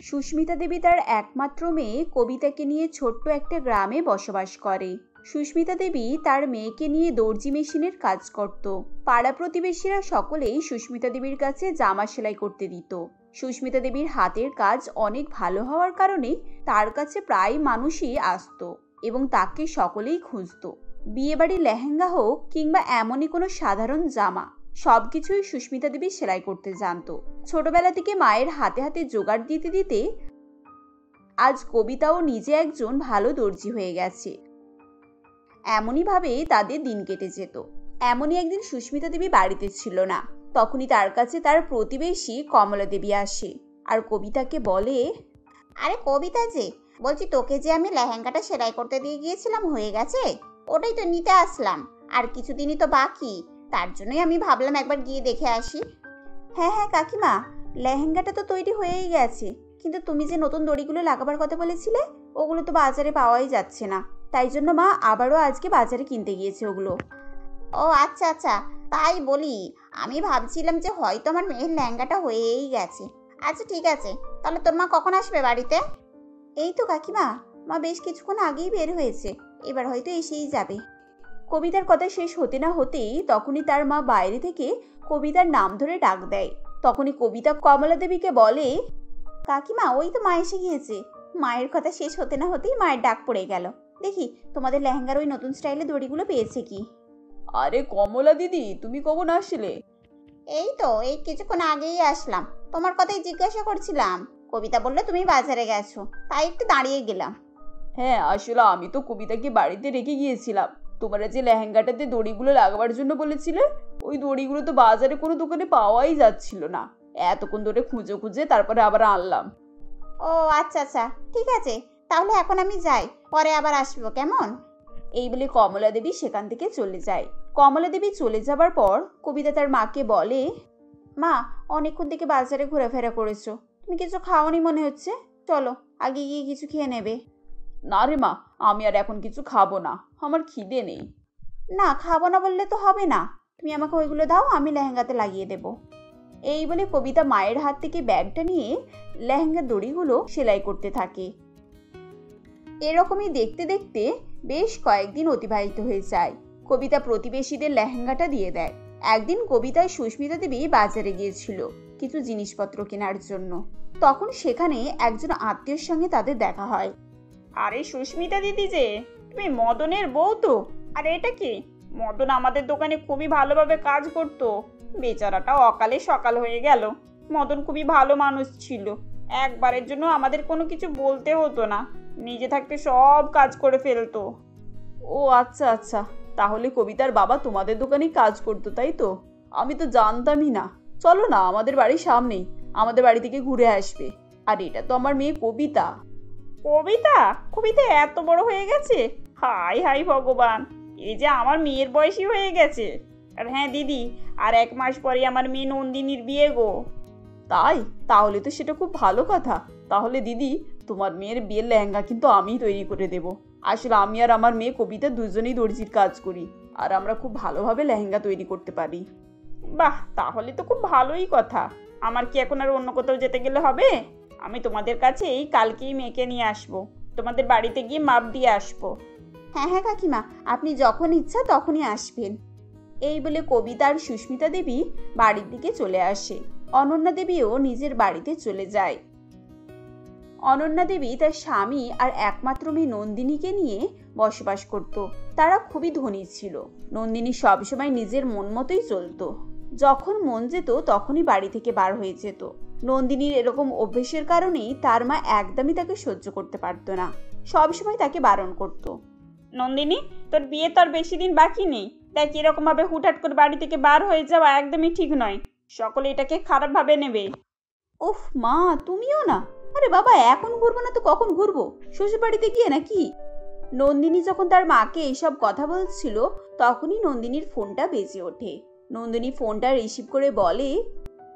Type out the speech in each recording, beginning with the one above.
সুস্মিতা দেবী তার একমাত্র মেয়ে কবিতাকে নিয়ে ছোট্ট একটা গ্রামে বসবাস করে। সুস্মিতা দেবী তার মেয়েকে নিয়ে দর্জি মেশিনের কাজ করত। পাড়া প্রতিবেশীরা সকলেই সুস্মিতা দেবীর কাছে জামা সেলাই করতে দিত। সুস্মিতা দেবীর হাতের কাজ অনেক ভালো হওয়ার কারণে তার কাছে প্রায় মানুষই আসতো এবং তাকে সকলেই খুঁজত। বিয়েবাড়ির লেহেঙ্গা হোক কিংবা এমনই কোনো সাধারণ জামা, সবকিছুই সুস্মিতা দেবী সেলাই করতে জানতো। ছোটবেলা থেকে মায়ের হাতে হাতে জোগাড় দিতে দিতে আজ কবিতাও নিজে একজন ভালো দর্জি হয়ে গেছে। এমনই ভাবে তাদের দিন কেটে যেত। এমনই একদিন সুস্মিতা দেবী বাড়িতে ছিল না। তখনই তার কাছে তার প্রতিবেশী কমলা দেবী আসে আর কবিতাকে বলে, আরে কবিতা যে, বলছি তোকে যে আমি লেহেঙ্গাটা সেলাই করতে দিয়ে গিয়েছিলাম হয়ে গেছে? ওটাই তো নিতে আসলাম, আর কিছুদিনই তো বাকি, তার জন্যই আমি ভাবলাম একবার গিয়ে দেখে আসি। হ্যাঁ হ্যাঁ কাকিমা, লেহেঙ্গাটা তো তৈরি হয়েই গেছে, কিন্তু তুমি যে নতুন দড়িগুলো লাগাবার কথা বলেছিলে ওগুলো তো বাজারে পাওয়াই যাচ্ছে না, তাই জন্য মা আবারও আজকে বাজারে কিনতে গিয়েছে ওগুলো। ও আচ্ছা আচ্ছা, তাই বলি, আমি ভাবছিলাম যে হয়তো আমার মেয়ের লেহেঙ্গাটা হয়েই গেছে। আচ্ছা ঠিক আছে, তাহলে তোর মা কখন আসবে বাড়িতে? এই তো কাকিমা, মা বেশ কিছুক্ষণ আগেই বের হয়েছে, এবার হয়তো এসেই যাবে। কবিতার কথা শেষ হতে না হতেই তখনই তার মা বাইরে থেকে কবিতার নাম ধরে ডাক দেয়। তখনই কবিতা কমলা দেবীকে বলে, কাকিমা ওই তো মা এসে গিয়েছে। মায়ের কথা শেষ হতে না হতেই মায়ের ডাক পড়ে গেল। দেখি তোমাদের লেহেঙ্গার ওই নতুন স্টাইলে দড়িগুলো পেয়েছে কি। আরে কমলা দিদি, তুমি কখন আসলে? এই তো এই কিছুক্ষণ আগেই আসলাম, তোমার কথাই জিজ্ঞাসা করছিলাম। কবিতা বললে তুমি বাজারে গেছো, তাই একটু দাঁড়িয়ে গেলাম। হ্যাঁ, আসলে আমি তো কবিতাকে বাড়িতে রেখে গিয়েছিলাম। তোমরা যে লেহেঙ্গাটাতে দড়িগুলো লাগাবার জন্য বলেছিলে, ওই দড়িগুলো তো বাজারে কোনো দোকানে পাওয়াই যাচ্ছিল না। এতক্ষণ ধরে খুঁজে খুঁজে তারপরে আবার আনলাম। ও আচ্ছা আচ্ছা, ঠিক আছে, তাহলে এখন আমি যাই, পরে আবার আসবো কেমন? এই বলে কমলা দেবী সেখান থেকে চলে যায়। কমলা দেবী চলে যাবার পর কবিতা তার মাকে বলে, মা অনেকক্ষণ থেকে বাজারে ঘোরাফেরা করেছো, তুমি কিছু খাওনি মনে হচ্ছে, চলো আগে গিয়ে কিছু খেয়ে নেবে। না রে মা, আমি আর এখন কিছু খাবো না, আমার খিদে নেই। না খাবো না বললে তো হবে না, তুমি আমাকে ওইগুলো দাও, আমি লেহেঙ্গাতে লাগিয়ে দেব। এই বলে কবিতা মায়ের হাত থেকে ব্যাগটা নিয়ে লেহেঙ্গার দড়িগুলো সেলাই করতে থাকে। এরকমই দেখতে দেখতে বেশ কয়েকদিন অতিবাহিত হয়ে যায়। কবিতা প্রতিবেশীদের লেহেঙ্গাটা দিয়ে দেয়। একদিন কবিতায় সুস্মিতা দেবী বাজারে গিয়েছিল কিছু জিনিসপত্র কেনার জন্য। তখন সেখানে একজন আত্মীয়ের সঙ্গে তাদের দেখা হয়। আরে সুস্মিতা দিদি যে, তুমি মদনের বউ তো? আর এটা কি? মদন আমাদের দোকানে খুবই ভালোভাবে কাজ করতো, বেচারাটা অকালে সকাল হয়ে গেল। মদন খুবই ভালো মানুষ ছিল, একবারের জন্য আমাদের কোনো কিছু বলতে হতো না, নিজে থাকতে সব কাজ করে ফেলতো। ও আচ্ছা আচ্ছা, তাহলে কবিতার বাবা তোমাদের দোকানেই কাজ করতো তাই তো? আমি তো জানতামই না। চলো না, আমাদের বাড়ির সামনেই, আমাদের বাড়ি থেকে ঘুরে আসবে। আর এটা তো আমার মেয়ে কবিতা। কবিতা? কবিতা এত বড় হয়ে গেছে? হাই হাই ভগবান, এই যে আমার মেয়ের বয়সী হয়ে গেছে। আর হ্যাঁ দিদি, আর 1 মাস পরে আমার মেয়ে নন্দিনীর বিয়ে গো। তাই? তাহলে তো সেটা খুব ভালো কথা। তাহলে দিদি, তোমার মেয়ের বিয়ের লেহেঙ্গা কিন্তু আমিই তৈরি করে দেব। আসলে আমি আর আমার মেয়ে কবিতা দুজনেই দর্জির কাজ করি, আর আমরা খুব ভালোভাবে লেহেঙ্গা তৈরি করতে পারি। বাহ, তাহলে তো খুব ভালোই কথা। আমার কি এখন আর অন্য কোথাও যেতে গেলে হবে? আমি তোমাদের কাছে এই কালকেই মেয়েকে নিয়ে আসবো, তোমাদের বাড়িতে গিয়ে মাপ দিয়ে আসবো। হ্যাঁ হ্যাঁ কাকিমা, আপনি যখন ইচ্ছা তখনই আসবেন। এই বলে কবিতা আর সুস্মিতা দেবী বাড়ির দিকে চলে আসে। অনন্যা দেবীও নিজের বাড়িতে চলে যায়। অনন্যা দেবী তার স্বামী আর একমাত্র মেয়ে নন্দিনীকে নিয়ে বসবাস করত। তারা খুবই ধনী ছিল। নন্দিনী সবসময় নিজের মন মতোই চলতো, যখন মন যেত তখনই বাড়ি থেকে বার হয়ে যেত। নন্দিনীর এরকম অভ্যেসের কারণেই তার মা একদমই তাকে সহ্য করতে পারত না, সবসময় তাকে বারণ করত। নন্দিনী, তোর বিয়ে তো আর বেশি দিন বাকি নেই, দেখ এরকম ভাবে হুটহাট করে বাড়ি থেকে বার হয়ে যাওয়া একদমই ঠিক নয়, সকলে এটাকে খারাপ ভাবে নেবে। উফ মা, তুমিও না। আরে বাবা, এখন ঘুরবো না তো কখন ঘুরবো? শ্বশুর বাড়িতে গিয়ে নাকি? নন্দিনী যখন তার মাকে এইসব কথা বলছিল তখনই নন্দিনীর ফোনটা বেজে ওঠে। নন্দিনী ফোনটা রিসিভ করে বলে,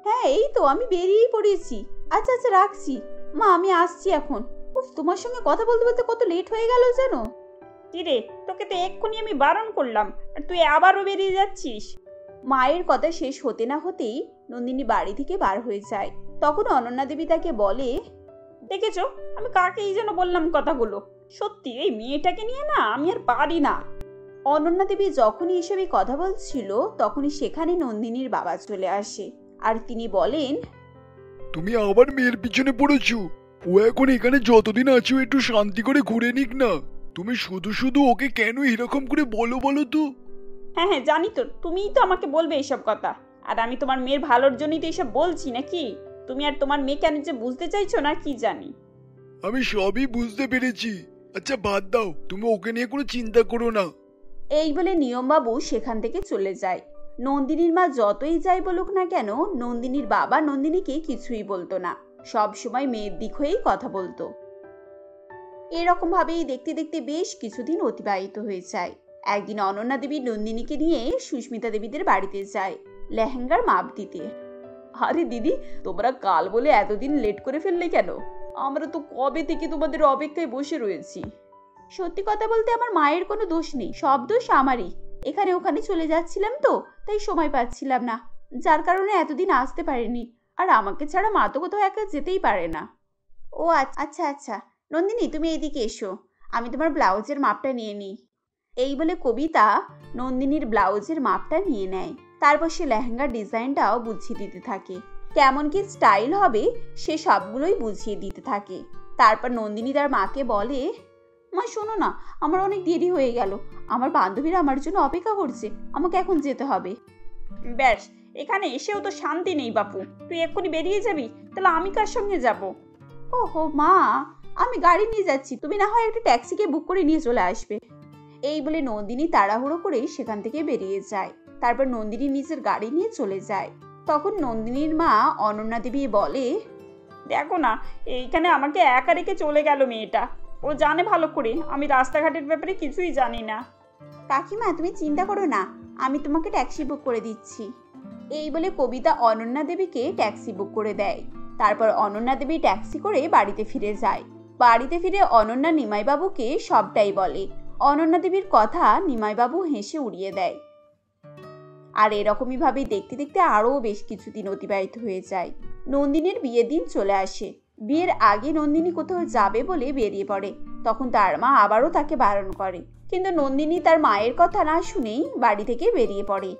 হ্যাঁ এই তো আমি বেরিয়েই পড়েছি। আচ্ছা আচ্ছা রাখছি মা, আমি আসছি এখন। উফ, তোমার সঙ্গে কথা বলতে বলতে কত লেট হয়ে গেল জানো? কিরে, তোকে তো এক্ষুনি আমি বারণ করলাম, আর তুই আবারও বেরিয়ে যাচ্ছিস। মায়ের কথা শেষ হতে না হতেই নন্দিনী বাড়ি থেকে বার হয়ে যায়। তখন অনন্যা দেবী তাকে বলে, দেখেছো, আমি কাকেই যেন বললাম কথাগুলো। সত্যি এই মেয়েটাকে নিয়ে না আমি আর পারি না। অনন্যা দেবী যখনই এসবই কথা বলছিল তখনই সেখানে নন্দিনীর বাবা চলে আসে আর তিনি বলেন, তুমি আবার মেয়ের পিছনে পড়েছো। ও এখন এখানে যতদিন আছো একটু শান্তি করে ঘুরে নিক না। তুমি শুধু শুধু ওকে কেন এরকম করে বলো বলো তো? হ্যাঁ হ্যাঁ, জানি তো, তুমিই তো আমাকে বলবে এইসব কথা। আর আমি তোমার মেয়ের ভালোর জন্যই তো এইসব বলছি নাকি? তুমি আর তোমার মেয়ে কেন যে বুঝতে চাইছো না কি জানি। আমি সবই বুঝতে পেরেছি। আচ্ছা বাদ দাও, তুমি ওকে নিয়ে কোনো চিন্তা করো না। এই বলে নিয়মবাবু সেখান থেকে চলে যায়। নন্দিনীর মা যতই যাই বলুক না কেন, নন্দিনীর বাবা নন্দিনীকে কিছুই বলতো না, সব সময় মেয়ের দিক হয়েই কথা বলতো। এরকম ভাবেই দেখতে দেখতে বেশ কিছুদিন অতিবাহিত হয়ে যায়। একদিন অনন্যা দেবী নন্দিনীকে নিয়ে সুস্মিতা দেবীদের বাড়িতে যায় লেহেঙ্গার মাপ দিতে। আরে দিদি, তোমরা কাল বলে এতদিন লেট করে ফেললে কেন? আমরা তো কবে থেকে তোমাদের অপেক্ষায় বসে রয়েছি। সত্যি কথা বলতে আমার মায়ের কোনো দোষ নেই, সব দোষ আমারই। এখানে ওখানে চলে যাচ্ছিলাম তো, তাই সময় পাচ্ছিলাম না, যার কারণে এতদিন আসতে পারিনি। আর আমাকে ছাড়া মা তো কোথাও একা যেতেই পারে না। ও আচ্ছা আচ্ছা, নন্দিনী তুমি এইদিকে এসো, আমি তোমার ব্লাউজের মাপটা নিয়ে নিই। এই বলে কবিতা নন্দিনীর ব্লাউজের মাপটা নিয়ে নেয়। তারপর সে লেহেঙ্গার ডিজাইনটাও বুঝিয়ে দিতে থাকে, কেমন কি স্টাইল হবে সে সবগুলোই বুঝিয়ে দিতে থাকে। তারপর নন্দিনী তার মাকে বলে, মা শোনো না, আমার অনেক দেরি হয়ে গেল, আমার বান্ধবীরা আমার জন্য অপেক্ষা করছে, আমাকে এখন যেতে হবে। ব্যাস, এখানে এসেও তো শান্তি নেই বাপু। তুই এক্ষুনি বেরিয়ে যাবি, তাহলে আমি কার সঙ্গে যাব? ওহো মা, আমি গাড়ি নিয়ে যাচ্ছি, তুমি না হয় একটা ট্যাক্সিকে বুক করে নিয়ে চলে আসবে। এই বলে নন্দিনী তাড়াহুড়ো করে সেখান থেকে বেরিয়ে যায়। তারপর নন্দিনী নিজের গাড়ি নিয়ে চলে যায়। তখন নন্দিনীর মা অনন্যা দেবী বলে, দেখো না, এইখানে আমাকে একা রেখে চলে গেল মেয়েটা। ও জানে ভালো করে আমি রাস্তাঘাটের ব্যাপারে কিছুই জানি না। কাকিমা তুমি চিন্তা করো না, আমি তোমাকে ট্যাক্সি বুক করে দিচ্ছি। এই বলে কবিতা অনন্যা দেবীকে ট্যাক্সি বুক করে দেয়। তারপর অনন্যা দেবী ট্যাক্সি করে বাড়িতে ফিরে যায়। বাড়িতে ফিরে অনন্যা নিমাইবাবুকে সবটাই বলে। অনন্যা দেবীর কথা নিমাইবাবু হেসে উড়িয়ে দেয়। আর এরকমই ভাবে দেখতে দেখতে আরও বেশ কিছুদিন অতিবাহিত হয়ে যায়। নন্দিনীর বিয়ের দিন চলে আসে। বিয়ের আগে নন্দিনী কোথাও যাবে বলে বেরিয়ে পড়ে। তখন তার মা আবারও তাকে বারণ করে, কিন্তু নন্দিনী তার মায়ের কথা না শুনেই বাড়ি থেকে বেরিয়ে পড়ে।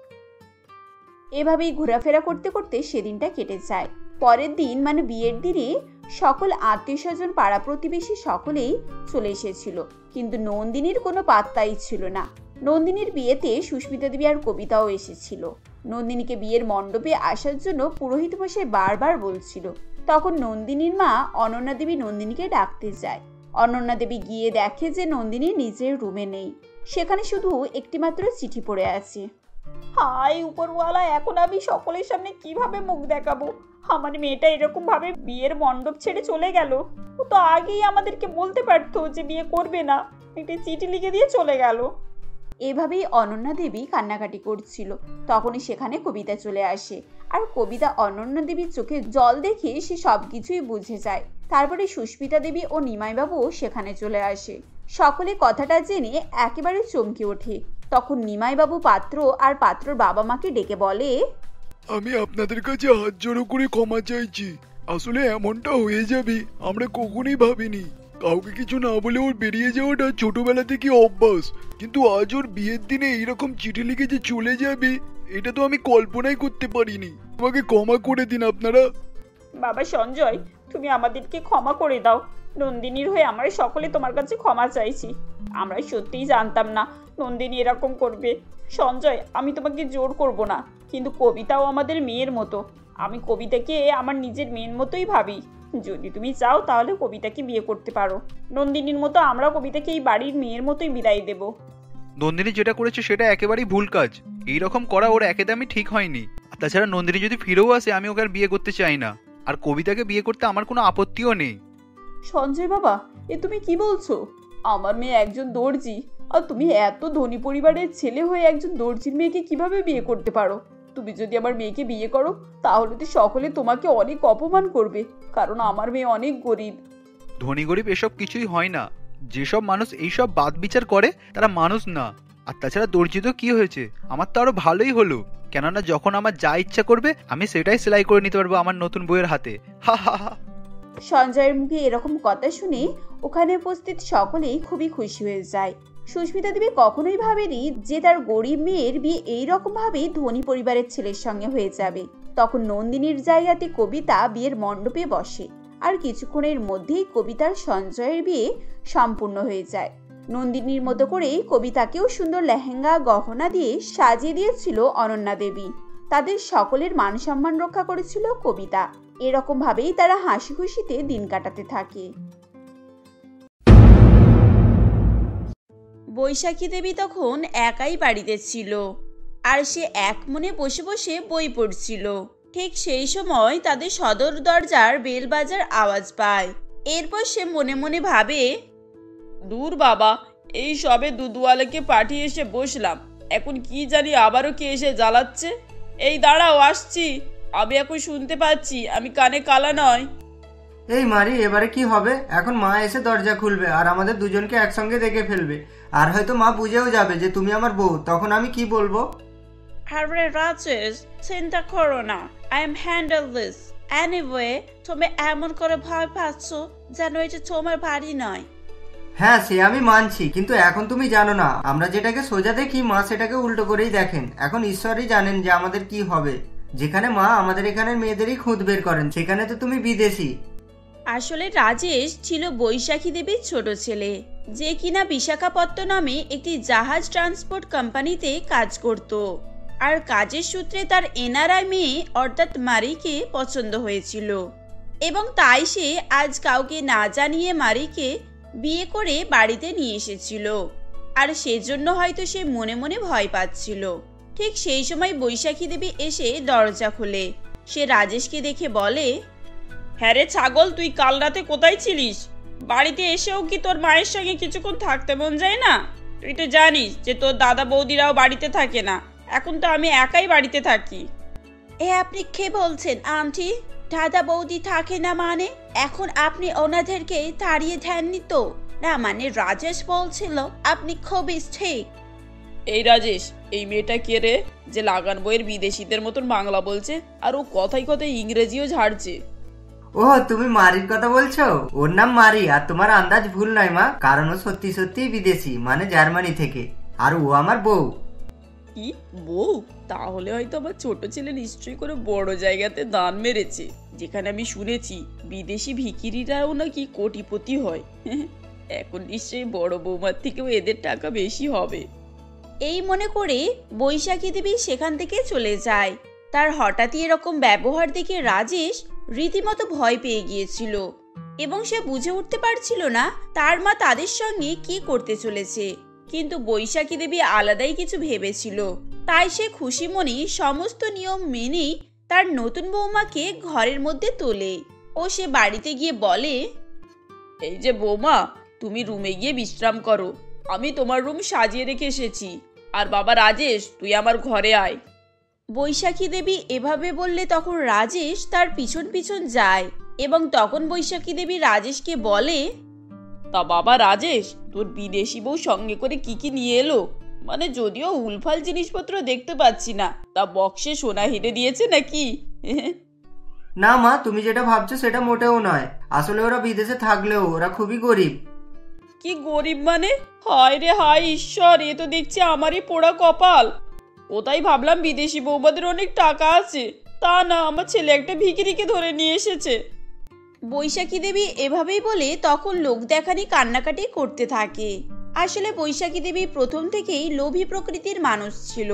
এভাবেই ঘোরাফেরা করতে করতে সেদিনটা কেটে যায়। পরের দিন মানে বিয়ের দিনে সকল আত্মীয় স্বজন পাড়া প্রতিবেশী সকলেই চলে এসেছিল, কিন্তু নন্দিনীর কোনো পাত্তাই ছিল না। নন্দিনীর বিয়েতে সুস্মিতা দেবী আর কবিতাও এসেছিল। নন্দিনীকে বিয়ের মণ্ডপে আসার জন্য পুরোহিত মশাই বারবার বলছিল। তখন নন্দিনীর মা অনন্যা দেবী নন্দিনীকে ডাকতে যায়। অনন্যা দেবী গিয়ে দেখে যে নন্দিনী নিজের রুমে নেই, সেখানে শুধু একটিমাত্র চিঠি পড়ে আছে। হায় উপরওয়ালা, এখন আমি সকলের সামনে কিভাবে মুখ দেখাবো? আমার মেয়েটা এরকম ভাবে বিয়ের মণ্ডপ ছেড়ে চলে গেল। ও তো আগেই আমাদেরকে বলতে পারতো যে বিয়ে করবে না, একটা চিঠি লিখে দিয়ে চলে গেল। এভাবেই অনন্যা দেবী কান্নাকাটি করছিল। তখনই সেখানে কবিতা চলে আসে, আর কবিতা অনন্যা দেবীর চোখে জল দেখে সে সবকিছুই বুঝে যায়। তারপরে সুস্মিতা দেবী ও নিমাইবাবু সেখানে চলে আসে। সকলে কথাটা জেনে একেবারে চমকে ওঠে। তখন নিমাইবাবু পাত্র আর পাত্রর বাবা মাকে ডেকে বলে, আমি আপনাদের কাছে হাত জোড়ো করে ক্ষমা চাইছি। আসলে এমনটা হয়ে যাবে আমরা কখনোই ভাবিনি। কাউকে কিছু না বলে ওর বেরিয়ে যাওয়াটা ছোটবেলা থেকে অভ্যাস, কিন্তু আজ ওর বিয়ের দিনে এইরকম চিঠি লিখে যে চলে যাবে এটা তো আমি কল্পনাই করতে পারিনি। আমাকে ক্ষমা করে দিন আপনারা। বাবা সঞ্জয়, তুমি আমাদেরকে ক্ষমা করে দাও। নন্দিনীর হয়ে আমরা সকলে তোমার কাছে ক্ষমা চাইছি। আমরা সত্যিই জানতাম না নন্দিনী এরকম করবে। সঞ্জয়, আমি তোমাকে জোর করব না, কিন্তু কবিতাও আমাদের মেয়ের মতো। আমি কবিতাকে আমার নিজের মেয়ের মতোই ভাবি। যদি তুমি চাও তাহলে কবিতাকে বিয়ে করতে পারো। নন্দিনীর মতো আমরা কবিতাকে এই বাড়ির মেয়ের মতোই বিদায় দেব। নন্দিনী যেটা করেছে সেটা একেবারেই ভুল কাজ। এইরকম করা ওর একদমই ঠিক হয়নি। আর তাছাড়া নন্দিনী যদি ফিরেও আসে আমি ওকে আর বিয়ে করতে চাই না। আর কবিতাকে বিয়ে করতে আমার কোনো আপত্তিও নেই। সঞ্জয় বাবা, এ তুমি কি বলছো? আমার মেয়ে একজন দর্জি, আর তুমি এত ধনী পরিবারের ছেলে হয়ে একজন দর্জির মেয়েকে কিভাবে বিয়ে করতে পারো? তুমি যদি আমার মেয়েকে বিয়ে করো তাহলে তো সকলে তোমাকে অনেক অপমান করবে, কারণ আমার মেয়ে অনেক গরিব। ধনী গরিব এসব কিছুই হয় না। যেসব মানুষ এইসব বাদ বিচার করে তারা মানুষ না। আর তাছাড়া দর্জি তো কি হয়েছে, আমার তো আরো ভালোই হলো। কেননা যখন আমার যা ইচ্ছা করবে আমি সেটাই সেলাই করে নিতে পারবো আমার নতুন বইয়ের হাতে। হা হা হা। সঞ্জয়ের মুখে এরকম কথা শুনে ওখানে উপস্থিত সকলেই খুবই খুশি হয়ে যায়। সুস্মিতা দেবী কখনোই ভাবেনি যে তার গরিব মেয়ের বিয়ে এইরকম ভাবে ধনী পরিবারের ছেলের সঙ্গে হয়ে যাবে। তখন নন্দিনীর জায়গাতে কবিতা বিয়ের মণ্ডপে বসে, আর কিছুক্ষণের মধ্যেই কবিতার সঞ্জয়ের বিয়ে সম্পূর্ণ হয়ে যায়। নন্দিনীর মতো করেই কবিতাকেও সুন্দর লেহেঙ্গা গহনা দিয়ে সাজিয়ে দিয়েছিল অনন্যা দেবী। তাদের সকলের মান সম্মান রক্ষা করেছিল কবিতা। এরকম ভাবেই তারা হাসি খুশিতে দিন কাটাতে থাকে। বৈশাখী দেবী তখন একাই বাড়িতে ছিল, আর সে এক মনে বসে বসে বই পড়ছিল। ঠিক সেই সময় তাদের সদর দরজার বেল বাজার আওয়াজ পায়। এরপর সে মনে মনে ভাবে, দূর বাবা, এই সবে দুধওয়ালাকে পাঠিয়ে এসে বসলাম, এখন কি জানি আবারও কে এসে জ্বালাচ্ছে। এই দাঁড়াও, আসছি। আমি এখন শুনতে পাচ্ছি, আমি কানে কালা নয়। এই মারি, এবারে কি হবে? এখন মা এসে দরজা খুলবে আর আমাদের দুজনকে একসঙ্গে দেখে ফেলবে, আর হয়তো মা বুঝেও যাবে যে তুমি আমার বউ। তখন আমি কি বলবো? আরে রাজেশ, চিন্তা করো না, I am handle this. Anyway, তুমি এমন করে ভয় পাচ্ছ যেন এটা তোমার বাড়ি নয়। হ্যাঁ, সে আমি মানছি, কিন্তু এখন তুমি জানো না, আমরা যেটাকে সোজা দেখি মা সেটাকে উল্টো করেই দেখেন। এখন ঈশ্বরই জানেন যে আমাদের কি হবে। যেখানে মা আমাদের এখানের মেয়েদেরই খুঁত বের করেন, সেখানে তো তুমি বিদেশি। আসলে রাজেশ ছিল বৈশাখী দেবীর ছোট ছেলে, যে কিনা বিশাখাপত্তনমে একটি জাহাজ ট্রান্সপোর্ট কোম্পানিতে কাজ করত। আর কাজের সূত্রে তার এনআরআই মেয়ে অর্থাৎ মারিকে পছন্দ হয়েছিল, এবং তাই সে আজ কাউকে না জানিয়ে মারিকে বিয়ে করে বাড়িতে নিয়ে এসেছিল। আর সেজন্য হয়তো সে মনে মনে ভয় পাচ্ছিল। ঠিক সেই সময় বৈশাখী দেবী এসে দরজা খোলে। সে রাজেশকে দেখে বলে, হ্যাঁ রে ছাগল, তুই কাল রাতে কোথায় ছিলিস? বাড়িতে এসেও কি তোর মায়ের সঙ্গে কিছুক্ষণ থাকতে মন যায় না? তুই তো জানিস যে তোর দাদা বৌদিরাও বাড়িতে থাকে না, এখন তো আমি একাই বাড়িতে থাকি। এ আপনি কে বলছেন আন্টি? দাদা বৌদি থাকে না মানে? এখন আপনি ওনাদেরকে তাড়িয়ে দেননি তো? না মানে রাজেশ বলছিল আপনি খুবই ঠিক। এই রাজেশ, এই মেয়েটা কে রে যে লাগান বইয়ের বিদেশিদের মতন বাংলা বলছে, আর ও কথায় কথায় ইংরেজিও ঝাড়ছে? ও, তুমি মারির কথা বলছো? ওর নাম মারি, আর তোমার আন্দাজ ভুল নয় মা, কারণ ও সত্যি সত্যিই বিদেশি, মানে জার্মানি থেকে, আর ও আমার বউ। কি বউ? তাহলে হয়তো আমার ছোট ছেলে নিশ্চয়ই করে বড় জায়গাতে দান মেরেছে, যেখানে আমি শুনেছি বিদেশি ভিখিরিরাও নাকি কোটিপতি হয়। এখন নিশ্চয়ই বড় বৌমার থেকেও এদের টাকা বেশি হবে। এই মনে করে বৈশাখী দেবী সেখান থেকে চলে যায়। তার হঠাৎই এরকম ব্যবহার দেখে রাজেশ রীতিমতো ভয় পেয়ে গিয়েছিল, এবং সে বুঝে উঠতে পারছিল না তার মা তাদের সঙ্গে কি করতে চলেছে। কিন্তু বৈশাখী দেবী আলাদাই কিছু ভেবেছিল, তাই সে খুশি মনে সমস্ত নিয়ম মেনেই তার নতুন বৌমাকে ঘরের মধ্যে তোলে ও সে বাড়িতে গিয়ে বলে, এই যে বৌমা, তুমি রুমে গিয়ে বিশ্রাম করো, আমি তোমার রুম সাজিয়ে রেখে এসেছি। আর বাবা রাজেশ, তুই আমার ঘরে আয়। বৈশাখী দেবী এভাবে বললে তখন রাজেশ তার পিছন পিছন যায়, এবং তখন বৈশাখী দেবী রাজেশকে বলে, তা বাবা রাজেশ, তোর বিদেশি বউ সঙ্গে করে কি কি নিয়ে এলো? মানে যদিও উলফাল জিনিসপত্র দেখতে পাচ্ছি না, তা বক্সে সোনা হেরে দিয়েছে নাকি? না মা, তুমি যেটা ভাবছো সেটা মোটেও নয়। আসলে ওরা বিদেশে থাকলেও ওরা খুবই গরিব। কি গরিব মানে? হায় রে হায় ঈশ্বর, এ তো দেখছি আমারই পোড়া কপাল। কোথায় ভাবলাম বিদেশি বৌমাদের অনেক টাকা আছে, তা না, আমার ছেলে একটা ভিখিরিকে ধরে নিয়ে এসেছে। বৈশাখী দেবী এভাবেই বলে তখন লোক দেখানি কান্নাকাটি করতে থাকে। আসলে বৈশাখী দেবী প্রথম থেকেই লোভী প্রকৃতির মানুষ ছিল।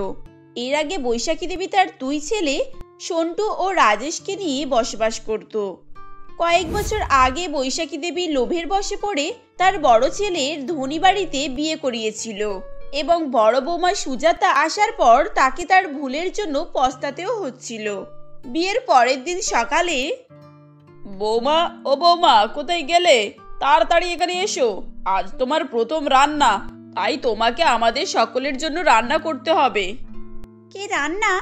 এর আগে বৈশাখী দেবী তার দুই ছেলে সন্টু ও রাজেশকে নিয়ে বসবাস করত। কয়েক বছর আগে বৈশাখী দেবী লোভের বশে পড়ে তার বড় ছেলের ধনী বাড়িতে বিয়ে করিয়েছিল, এবং বড় বৌমা সুজাতা আসার পর তাকে তার ভুলের জন্য পস্তাতেও হচ্ছিল। বিয়ের পরের দিন সকালে, বৌমা, ও বৌমা, কোথায় গেলে? তাড়াতাড়ি এখানে এসো, আজ তোমার প্রথম রান্না, তাই তোমাকে আমাদের সকলের জন্য রান্না করতে হবে। কি রান্না?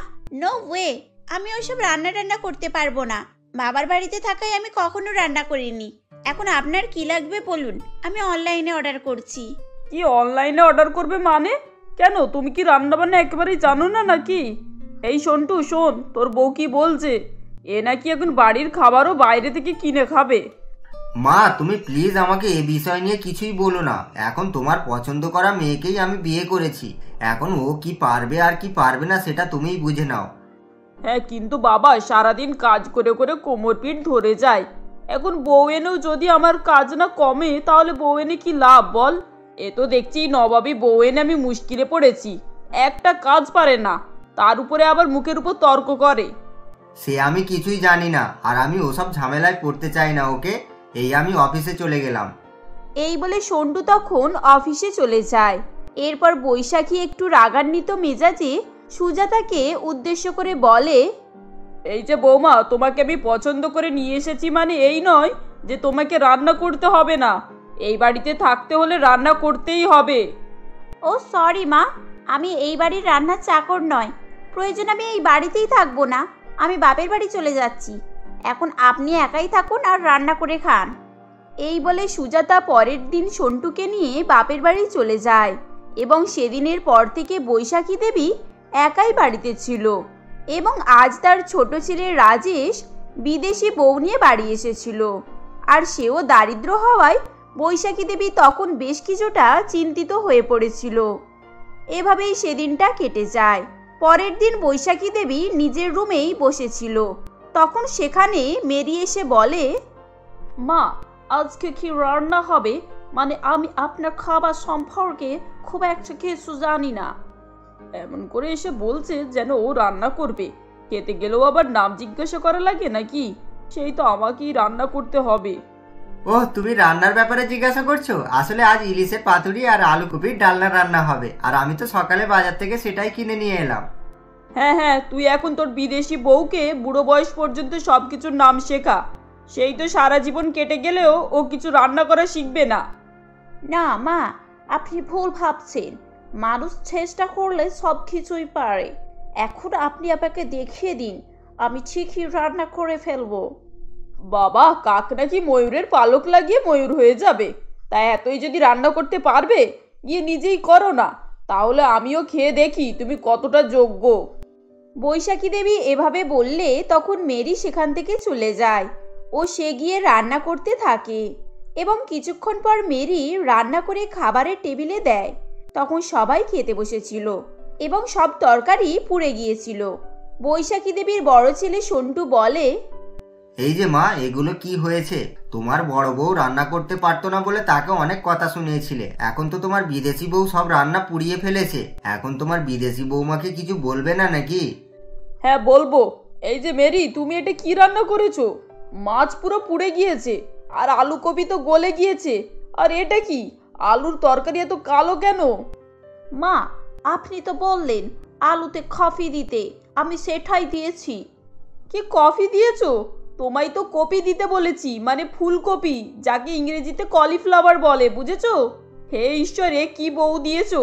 নো ওয়ে, আমি ওসব রান্না টান্না করতে পারবো না। বাবার বাড়িতে থাকায় আমি কখনো রান্না করিনি। এখন আপনার কি লাগবে বলুন, আমি অনলাইনে অর্ডার করছি। কি অনলাইনে অর্ডার করবে মানে? কেন, তুমি কি রান্না বান্না একেবারেই জানো না নাকি? এই সন্টু শোন, তোর বউ কি বলছে, এ নাকি এখন বাড়ির খাবারও বাইরে থেকে কিনে খাবে। মা তুমি প্লিজ আমাকে এ বিষয় নিয়ে কিছুই বলো না। এখন তোমার পছন্দ করা মেয়েকেই আমি বিয়ে করেছি, এখন ও কি পারবে আর কি পারবে না সেটা তুমিই বুঝে নাও। হ্যাঁ, কিন্তু বাবা সারাদিন কাজ করে করে কোমর পিঠ ধরে যায়। এখন বউ এনেও যদি আমার কাজ না কমে তাহলে বউ এনে কি লাভ বল? এ তো দেখছি নবাবী বউ এনে আমি মুশকিলে পড়েছি, একটা কাজ পারে না, তার উপরে আবার মুখের উপর তর্ক করে। সে আমি কিছুই জানি না, আর আমি ওসব ঝামেলায় পড়তে চাই না। ওকে, এই আমি অফিসে চলে গেলাম। এই বলে সন্টু তখন অফিসে চলে যায়। এরপর বৈশাখী একটু রাগান্বিত মেজাজে সুজাতাকে উদ্দেশ্য করে বলে, এই যে বৌমা, তোমাকে আমি পছন্দ করে নিয়ে এসেছি মানে এই নয় যে তোমাকে রান্না করতে হবে না। এই বাড়িতে থাকতে হলে রান্না করতেই হবে। ও সরি মা, আমি এই বাড়ির রান্নার চাকর নয়, প্রয়োজন আমি এই বাড়িতেই থাকবো না, আমি বাপের বাড়ি চলে যাচ্ছি। এখন আপনি একাই থাকুন আর রান্না করে খান। এই বলে সুজাতা পরের দিন সন্টুকে নিয়ে বাপের বাড়ি চলে যায় এবং সেদিনের পর থেকে বৈশাখী দেবী একাই বাড়িতে ছিল এবং আজ তার ছোট ছেলে রাজেশ বিদেশি বউ নিয়ে বাড়ি এসেছিল। আর সেও দারিদ্র হওয়ায় বৈশাখী দেবী তখন বেশ কিছুটা চিন্তিত হয়ে পড়েছিল। এভাবেই সেদিনটা কেটে যায়। পরের দিন বৈশাখী দেবী নিজের রুমেই বসেছিল, তখন সেখানে মেরি এসে বলে, মা, আজকে কি রান্না হবে? মানে আমি আপনার খাবার সম্পর্কে খুব একটা কিছু জানি না। এমন করে এসে বলছে যেন ও রান্না করবে। খেতে গেলেও আবার নাম জিজ্ঞাসা করা লাগে নাকি? সেই তো আমাকেই রান্না করতে হবে। ও, তুমি রান্নার ব্যাপারে জিজ্ঞাসা করছো? আসলে আজ ইলিশের পাতুরি আর আলু কপির ডালনা রান্না হবে, আর আমি তো সকালে বাজার থেকে সেটাই কিনে নিয়ে এলাম। হ্যাঁ হ্যাঁ, তুই এখন তোর বিদেশি বউকে বুড়ো বয়স পর্যন্ত সব কিছুর নাম শেখা। সেই তো সারা জীবন কেটে গেলেও ও কিছু রান্না করা শিখবে না। না মা, আপনি ভুল ভাবছেন, মানুষ চেষ্টা করলে সব কিছুই পারে। এখন আপনি আমাকে দেখিয়ে দিন, আমি ঠিকই রান্না করে ফেলবো। বাবা, কাক নাকি ময়ূরের পালক লাগিয়ে ময়ূর হয়ে যাবে? তাই এতই যদি রান্না করতে পারবে, গিয়ে নিজেই করো না, তাহলে আমিও খেয়ে দেখি তুমি কতটা যোগ্য। বৈশাখী দেবী এভাবে বললে তখন মেরি সেখান থেকে চলে যায় ও সে গিয়ে রান্না করতে থাকে এবং কিছুক্ষণ পর মেরি রান্না করে খাবারের টেবিলে দেয়। তখন সবাই খেতে বসেছিল এবং সব তরকারি পুড়ে গিয়েছিল। বৈশাখী দেবীর বড় ছেলে সন্টু বলে, এই যে মা, এগুলো কি হয়েছে? তোমার বড় বউ রান্না করতে পারতো না বলে তাকে অনেক কথা শুনিয়েছিলে, এখন তো তোমার বিদেশি বউ সব রান্না পুড়িয়ে ফেলেছে। এখন তোমার বিদেশি বৌমাকে কিছু বলবে না নাকি? হ্যাঁ বলবো। এই যে মেরি, তুমি এটা কি রান্না করেছো? মাছ পুরো পুড়ে গিয়েছে আর আলু কপি তো গলে গিয়েছে। আর এটা কি, আলুর তরকারি এত কালো কেন? মা, আপনি তো বললেন আলুতে কফি দিতে, আমি সেটাই দিয়েছি। কি কফি দিয়েছো? তোমায় তো কপি দিতে বলেছি, মানে ফুলকপি, যাকে ইংরেজিতে কলিফ্লাওয়ার বলে, বুঝেছো? হে ঈশ্বরে, কি বউ দিয়েছো!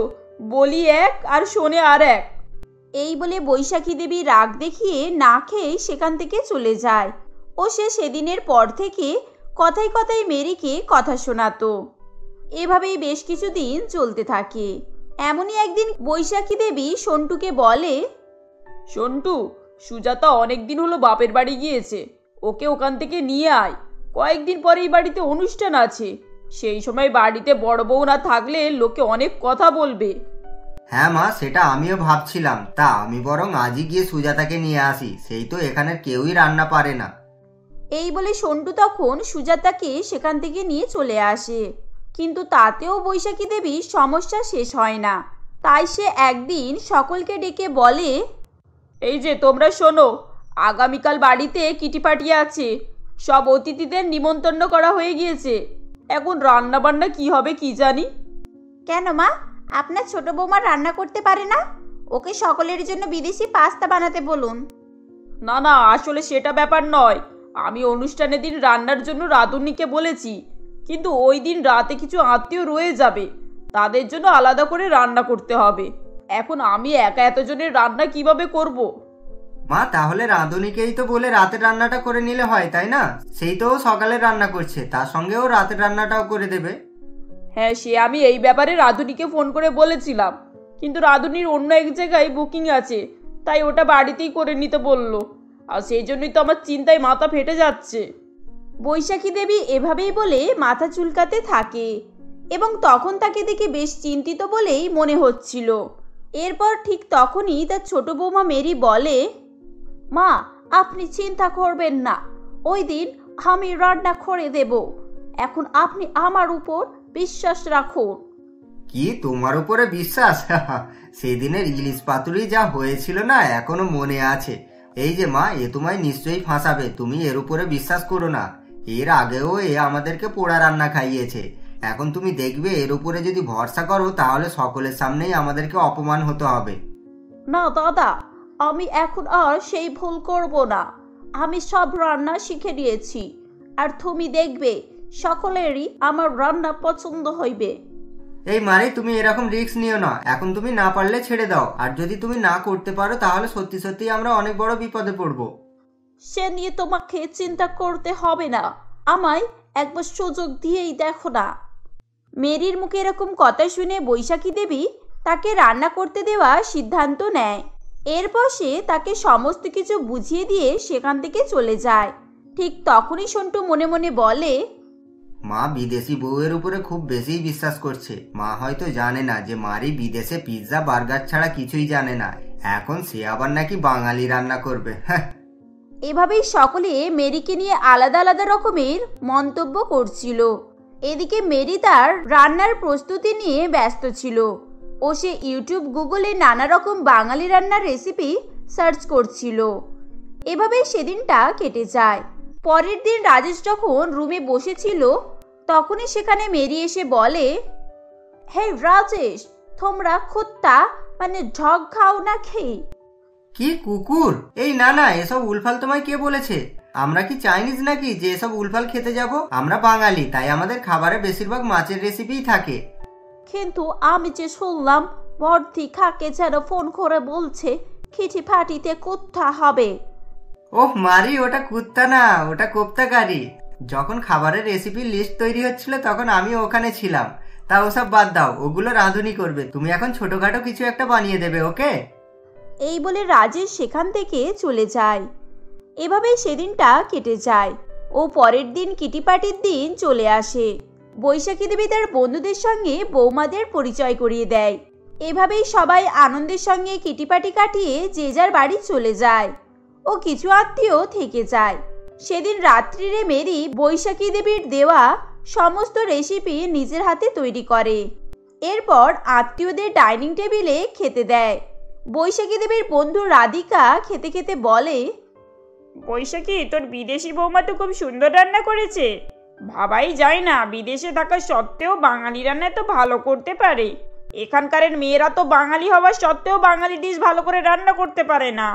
বলি এক আর শোনে আর এক। এই বলে বৈশাখী দেবী রাগ দেখিয়ে না খেয়ে সেখান থেকে চলে যায় ও সে সেদিনের পর থেকে কথায় কথায় মেরিকে কথা শোনাতো। এভাবেই বেশ কিছুদিন চলতে থাকে। এমনই একদিন বৈশাখী দেবী সন্টুকে বলে, সন্টু, সুজাতা অনেকদিন হলো বাপের বাড়ি গিয়েছে, ওকে ওখান থেকে নিয়ে আয়। কয়েকদিন পরে এই বাড়িতে অনুষ্ঠান আছে, সেই সময় বাড়িতে বড় বউ না থাকলে লোকে অনেক কথা বলবে। হ্যাঁ মা, সেটা আমিও ভাবছিলাম। তা আমি বরং আজই গিয়ে সুজাতাকে নিয়ে আসি, সেই তো এখানের কেউই রান্না পারে না। এই বলে সন্টু তখন সুজাতাকে সেখান থেকে নিয়ে চলে আসে, কিন্তু তাতেও বৈশাখী দেবীর সমস্যা শেষ হয় না। তাই সে একদিন সকলকে ডেকে বলে, এই যে তোমরা শোনো, আগামীকাল বাড়িতে কিটি পার্টি আছে, সব অতিথিদের নিমন্ত্রণ করা হয়ে গিয়েছে। এখন রান্না বান্না কি হবে কি জানি। কেন মা, আপনার ছোট বৌমা রান্না করতে পারে না? ওকে সকলের জন্য বিদেশি পাস্তা বানাতে বলুন। না না, আসলে সেটা ব্যাপার নয়। আমি অনুষ্ঠানের দিন রান্নার জন্য রাঁধুনিকে বলেছি, কিন্তু ওই দিন রাতে কিছু আত্মীয় রয়ে যাবে, তাদের জন্য আলাদা করে রান্না করতে হবে। এখন আমি একা এতজনের রান্না কিভাবে করব? মা, তাহলে রাঁধুনিকেই তো বলে রাতের রান্নাটা করে নিলে হয়, তাই না? সেই তো ও সকালে রান্না করছে, তার সঙ্গে ও রাতের রান্নাটাও করে দেবে। হ্যাঁ, সে আমি এই ব্যাপারে রাঁধুনিকে ফোন করে বলেছিলাম, কিন্তু রাঁধুনির অন্য এক জায়গায় বুকিং আছে, তাই ওটা বাড়িতেই করে নিতে বললো। আর সেই জন্যই তো আমার চিন্তায় মাথা ফেটে যাচ্ছে। বৈশাখী দেবী এভাবেই বলে মাথা চুলকাতে থাকে এবং তখন তাকে দেখে বেশ চিন্তিত বলেই মনে হচ্ছিল। এরপর ঠিক তখনই তার ছোট বৌমা মেরি বলে, মা আপনি চিন্তা করবেন না, ওই দিন আমি রান্না করে দেব, এখন আপনি আমার উপর বিশ্বাস রাখুন। কি তোমার উপরে বিশ্বাস? সেদিনের ইলিশ পাতুরি যা হয়েছিল না এখনো মনে আছে। এই যে মা, এ তোমায় নিশ্চয়ই ফাঁসাবে, তুমি এর উপরে বিশ্বাস করো না। এর আগেও এ আমাদেরকে পোড়া রান্না খাইয়েছে। এখন তুমি দেখবে এর উপরে যদি ভরসা করো তাহলে সকলের সামনেই আমাদেরকে অপমান হতে হবে। না দাদা, আমি এখন আর সেই ভুল করব না। আমি সব রান্না শিখে নিয়েছি, আর তুমি দেখবে সকলেরই আমার রান্না পছন্দ হইবে। এই মারে, তুমি এরকম রিস্ক নিও না। এখন তুমি না পারলে ছেড়ে দাও, আর যদি তুমি না করতে পারো তাহলে সত্যি সত্যি আমরা অনেক বড় বিপদে পড়বো। সে নিয়ে তোমাকে চিন্তা করতে হবে না, আমায় একবার সুযোগ দিয়েই দেখো না। মেরির মুখে এরকম কথা শুনে বৈশাখী দেবী তাকে রান্না করতে দেওয়া সিদ্ধান্ত নেয়। এরপর সে তাকে সমস্ত কিছু বুঝিয়ে দিয়ে সেখান থেকে চলে যায়। ঠিক তখনই সন্টু মনে মনে বলে, মা বিদেশি বউয়ের উপরে খুব বেশি বিশ্বাস করছে। মা হয়তো জানে না যে মারি বিদেশে পিৎজা বার্গার ছাড়া কিছুই জানে না। এখন সে আবার নাকি বাঙালি রান্না করবে। এভাবেই সকলে মেরিকে নিয়ে আলাদা আলাদা রকমের মন্তব্য করছিল। এদিকে মেরি তার রান্নার প্রস্তুতি নিয়ে ব্যস্ত ছিল ও সে ইউটিউব, গুগলে নানা রকম বাঙালি রান্নার রেসিপি সার্চ করছিল। এভাবেই সেদিনটা কেটে যায়। পরের দিন রাজেশ যখন রুমে বসেছিল তখনই সেখানে মেরি এসে বলে, হে রাজেশ, তোমরা কুত্তা মানে ঢগ খাও না খেয়ে? কি কুকুর? এই না না, এসব উলফাল তোমায় কে বলেছে? আমরা কি চাইনিজ নাকি যে এসব উলফাল খেতে যাব? আমরা বাঙালি, তাই আমাদের খাবারে বেশিরভাগ মাছের রেসিপিই থাকে। কিন্তু আমি যে শুনলাম বর্দি কাকে যেন ফোন করে বলছে খিটি ফাটিতে কুত্তা হবে। ওহ মারি, ওটা কুত্তা না, ওটা কোপ্তা কারি। যখন খাবারের রেসিপির লিস্ট তৈরি হচ্ছিল তখন আমি ওখানে ছিলাম। তা ওসব বাদ দাও, ওগুলো রাঁধুনি করবে। তুমি এখন ছোটখাটো কিছু একটা বানিয়ে দেবে, ওকে? এই বলে রাজেশ সেখান থেকে চলে যায়। এভাবেই সেদিনটা কেটে যায় ও পরের দিন কিটি পার্টির দিন চলে আসে। বৈশাখী দেবী তার বন্ধুদের সঙ্গে বৌমাদের পরিচয় করিয়ে দেয়। এভাবেই সবাই আনন্দের সঙ্গে কিটি পার্টি কাটিয়ে যে যার বাড়ি চলে যায় ও কিছু আত্মীয় থেকে যায়। সেদিন রাত্রিরে মেরি বৈশাখী দেবীর দেওয়া সমস্ত রেসিপি নিজের হাতে তৈরি করে। এরপর আত্মীয়দের ডাইনিং টেবিলে খেতে দেয়। বৈশাখী দেবীর বন্ধু রাধিকা খেতে খেতে বলে, বৈশাখী, তোর বিদেশি বৌমা তো খুব সুন্দর রান্না করেছে। ভাবাই যায় না বিদেশে থাকা সত্ত্বেও বাঙালি রান্না তো ভালো করতে পারে। এখানকার মেয়েরা তো বাঙালি হওয়া সত্ত্বেও বাঙালি ডিশ ভালো করে রান্না করতে পারে না।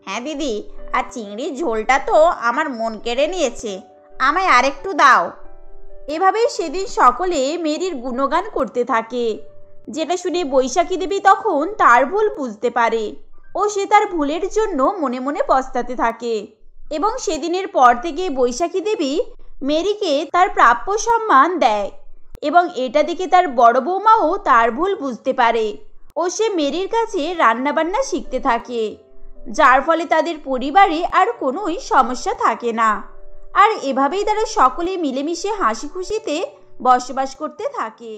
হ্যাঁ দিদি, আর চিংড়ির ঝোলটা তো আমার মন কেড়ে নিয়েছে, আমায় আরেকটু দাও। এভাবেই সেদিন সকলে মেরির গুণগান করতে থাকে, যেটা শুনে বৈশাখী দেবী তখন তার ভুল বুঝতে পারে ও সে তার ভুলের জন্য মনে মনে পস্তাতে থাকে। এবং সেদিনের পর থেকে বৈশাখী দেবী মেরিকে তার প্রাপ্য সম্মান দেয় এবং এটা দেখে তার বড় বৌমাও তার ভুল বুঝতে পারে ও সে মেরির কাছে রান্নাবান্না শিখতে থাকে, যার ফলে তাদের পরিবারে আর কোনোই সমস্যা থাকে না। আর এভাবেই তারা সকলে মিলেমিশে হাসি খুশিতে বসবাস করতে থাকে।